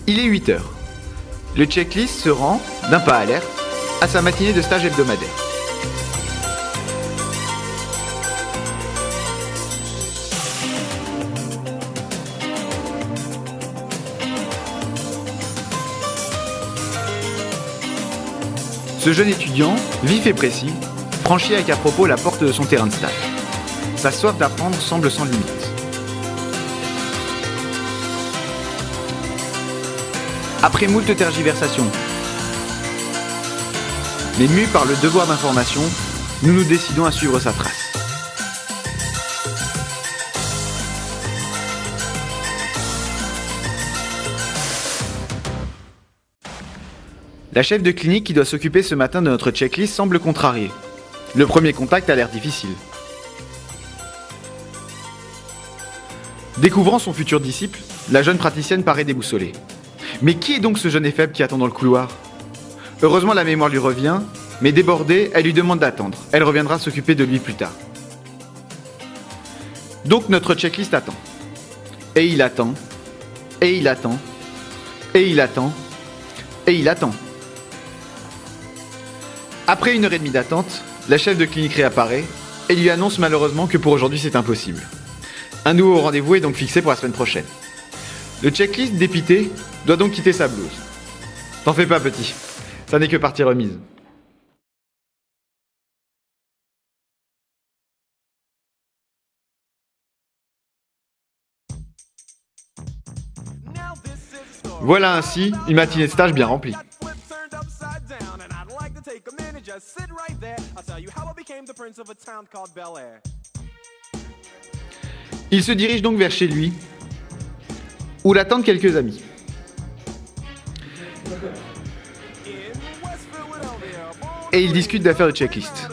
Il est 8 heures. Le checklist se rend, d'un pas à l'air, à sa matinée de stage hebdomadaire. Ce jeune étudiant, vif et précis, franchit avec à propos la porte de son terrain de stage. Sa soif d'apprendre semble sans limite. Après moult tergiversations, mais mus par le devoir d'information, nous nous décidons à suivre sa trace. La chef de clinique qui doit s'occuper ce matin de notre checklist semble contrariée. Le premier contact a l'air difficile. Découvrant son futur disciple, la jeune praticienne paraît déboussolée. Mais qui est donc ce jeune et faible qui attend dans le couloir? Heureusement, la mémoire lui revient, mais débordée, elle lui demande d'attendre. Elle reviendra s'occuper de lui plus tard. Donc notre checklist attend. Et il attend. Et il attend. Et il attend. Et il attend. Après 1h30 d'attente, la chef de clinique réapparaît et lui annonce malheureusement que pour aujourd'hui c'est impossible. Un nouveau rendez-vous est donc fixé pour la semaine prochaine. Le checklist dépité doit donc quitter sa blouse. T'en fais pas, petit, ça n'est que partie remise. Voilà ainsi une matinée de stage bien remplie. Il se dirige donc vers chez lui, où l'attendent quelques amis. Et ils discutent d'affaires de checklist.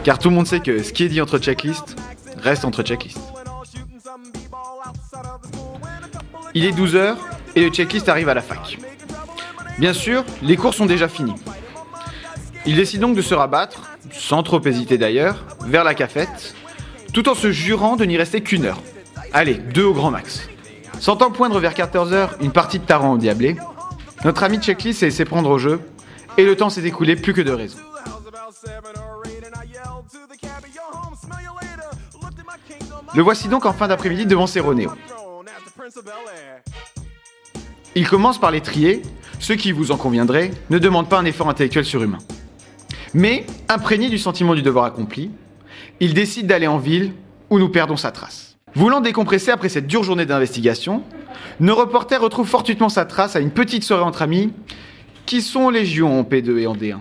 Car tout le monde sait que ce qui est dit entre checklist reste entre checklist. Il est 12h et le checklist arrive à la fac. Bien sûr, les cours sont déjà finis. Il décide donc de se rabattre, sans trop hésiter d'ailleurs, vers la cafette, tout en se jurant de n'y rester qu'1 heure. Allez, 2 au grand max. Sentant poindre vers 14h une partie de tarant endiablé, notre ami checklist s'est laissé prendre au jeu, et le temps s'est écoulé plus que de raison. Le voici donc en fin d'après-midi devant ses Ronéos. Il commence par les trier, ce qui, vous en conviendrez, ne demande pas un effort intellectuel surhumain. Mais, imprégné du sentiment du devoir accompli, il décide d'aller en ville où nous perdons sa trace. Voulant décompresser après cette dure journée d'investigation, nos reporters retrouvent fortuitement sa trace à une petite soirée entre amis qui sont légion en P2 et en D1.